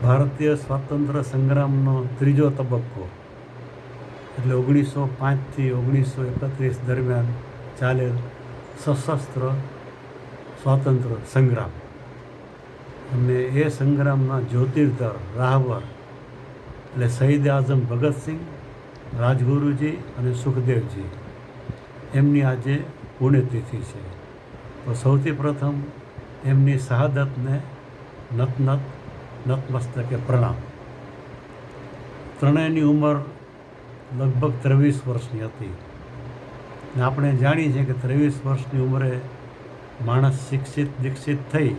ભારતીય સ્વાતંત્ર્ય સંગ્રામનો ત્રીજો તબક્કો એટલે 1905થી 1931 દરમિયાન ચાલેલ સશસ્ત્ર સ્વાતંત્ર્ય સંગ્રામ અને એ સંગ્રામના જ્યોતિર્ધર રાહબર એટલે શહીદ આઝમ ભગતસિંહ, રાજગુરુજી અને સુખદેવજી એમની આજે પુણ્યતિથિ છે. તો સૌથી પ્રથમ એમની શહાદતને નતમસ્તકે પ્રણામ. ત્રણેયની ઉંમર લગભગ 23 વર્ષની હતી ને આપણે જાણીએ છીએ કે 23 વર્ષની ઉંમરે માણસ શિક્ષિત દીક્ષિત થઈ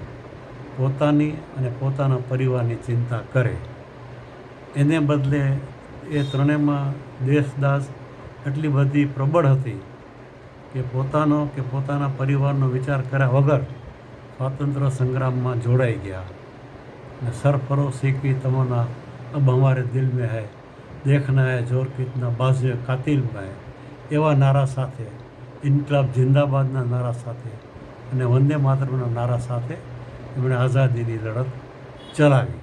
પોતાની અને પોતાના પરિવારની ચિંતા કરે. એને બદલે એ ત્રણેયમાં દેશદાઝ એટલી બધી પ્રબળ હતી કે પોતાના પરિવારનો વિચાર કર્યા વગર સ્વાતંત્ર્ય સંગ્રામમાં જોડાઈ ગયા ને સરફરોશી કી તમન્ના અબ હમારે દિલ મેં હૈ, દેખના હૈ જોર કિતના બાઝે કાતિલ મેં, એવા નારા સાથે, ઇન્કલાબ જિંદાબાદના નારા સાથે અને વંદે માતરમના નારા સાથે એમણે આઝાદીની લડત ચલાવી.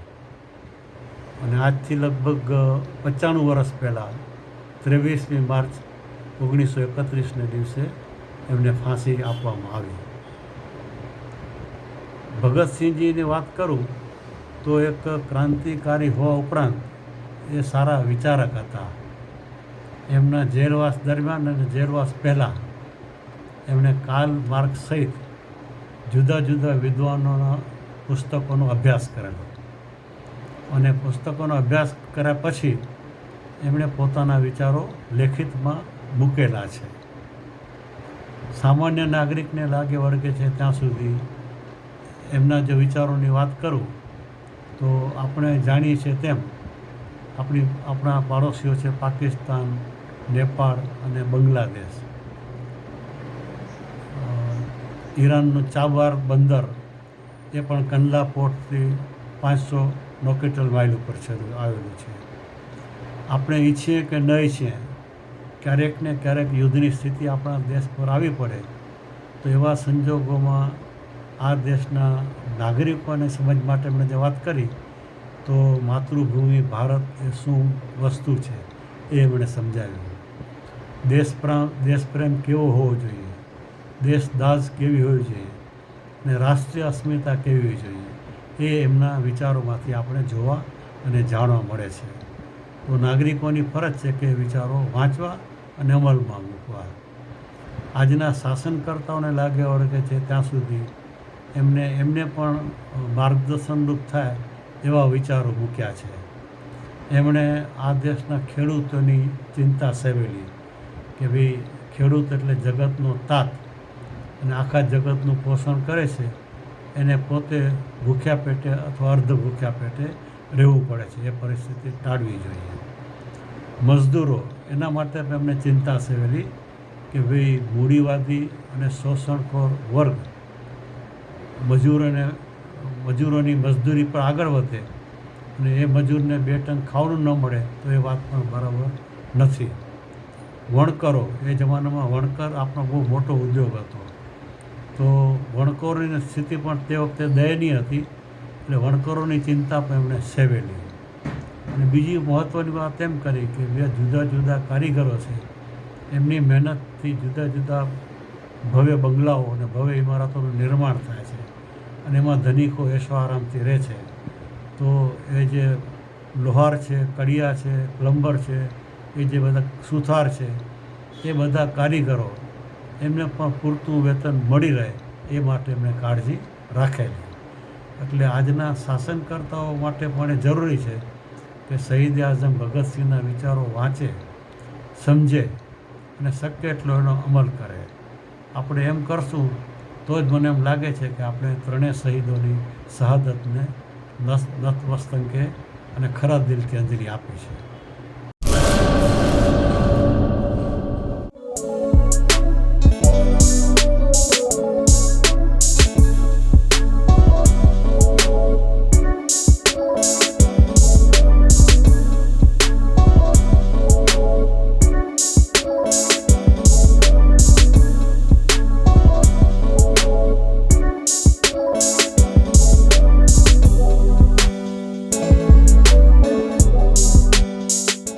અને આજથી લગભગ 95 વર્ષ પહેલાં 23મી માર્ચ 1931ને દિવસે એમને ફાંસી આપવામાં આવી. ભગતસિંહજીની વાત કરું તો એક ક્રાંતિકારી હોવા ઉપરાંત એ સારા વિચારક હતા. એમના જેલવાસ દરમિયાન અને જેલવાસ પહેલાં એમણે કાર્લ માર્ક્સ સહિત જુદા જુદા વિદ્વાનોના પુસ્તકોનો અભ્યાસ કરેલો અને પુસ્તકોનો અભ્યાસ કર્યા પછી એમણે પોતાના વિચારો લેખિતમાં મૂકેલા છે. સામાન્ય નાગરિકને લાગે વળગે છે ત્યાં સુધી એમના જે વિચારોની વાત કરું તો આપણે જાણીએ છીએ તેમ આપણા પાડોશીઓ છે પાકિસ્તાન, નેપાળ અને બાંગ્લાદેશ. ઈરાનનું ચાબાર બંદર એ પણ કંડલા પોર્ટથી 500 નોટિકલ માઇલ ઉપર આવેલું છે. આપણે ઈચ્છીએ કે ન ઈચ્છીએ ક્યારેક ને ક્યારેક યુદ્ધની સ્થિતિ આપણા દેશ પર આવી પડે તો એવા સંજોગોમાં આ દેશના નાગરિકોને સમજ માટે એમણે જે વાત કરી તો માતૃભૂમિ ભારત એ શું વસ્તુ છે એ એમણે સમજાવ્યું. દેશપ્રેમ કેવો હોવો જોઈએ, દેશદાઝ કેવી હોવી જોઈએ અને રાષ્ટ્રીય અસ્મિતા કેવી હોવી જોઈએ એ એમના વિચારોમાંથી આપણે જોવા અને જાણવા મળે છે. તો નાગરિકોની ફરજ છે કે વિચારો વાંચવા અને અમલમાં મૂકવા. આજના શાસનકર્તાઓને લાગે વળગે છે ત્યાં સુધી એમને પણ માર્ગદર્શનરૂપ થાય એવા વિચારો મૂક્યા છે. એમણે આ દેશના ખેડૂતોની ચિંતા સેવેલી કે ભાઈ ખેડૂત એટલે જગતનો તાત અને આખા જગતનું પોષણ કરે છે, એને પોતે ભૂખ્યા પેટે અથવા અર્ધ ભૂખ્યા પેટે રહેવું પડે છે. એ પરિસ્થિતિ ટાળવી જોઈએ. મજદૂરો એના માટે પણ એમને ચિંતા સેવેલી કે ભાઈ મૂડીવાદી અને શોષણખોર વર્ગ મજૂરોની મજદૂરી પર આગળ વધે અને એ મજૂરને 2 ટંક ખાવાનું ન મળે તો એ વાત પણ બરાબર નથી. વણકરો, એ જમાનામાં વણકર આપણો બહુ મોટો ઉદ્યોગ હતો તો વણકરોની સ્થિતિ પણ તે વખતે દયનીય હતી એટલે વણકરોની ચિંતા પણ એમણે સેવેલી. અને બીજી મહત્ત્વની વાત એમ કરી કે બે જુદા જુદા કારીગરો છે એમની મહેનતથી જુદા જુદા ભવ્ય બંગલાઓ અને ભવ્ય ઇમારતોનું નિર્માણ થાય છે અને એમાં ધનિકો એશો આરામથી રહે છે. તો એ જે લોહાર છે, કડિયા છે, પ્લમ્બર છે, એ જે બધા સુથાર છે એ બધા કારીગરો એમને પણ પૂરતું વેતન મળી રહે એ માટે એમણે કાળજી રાખેલી. એટલે આજના શાસનકર્તાઓ માટે પણ એ જરૂરી છે કે શહીદ આઝમ ભગતસિંહના વિચારો વાંચે, સમજે અને શક્ય એટલો એનો અમલ કરે. આપણે એમ કરશું તો જ મને એમ લાગે છે કે આપણે ત્રણેય શહીદોની શહાદતને નતમસ્તકે અને ખરા દિલથી અંજલિ આપી છે.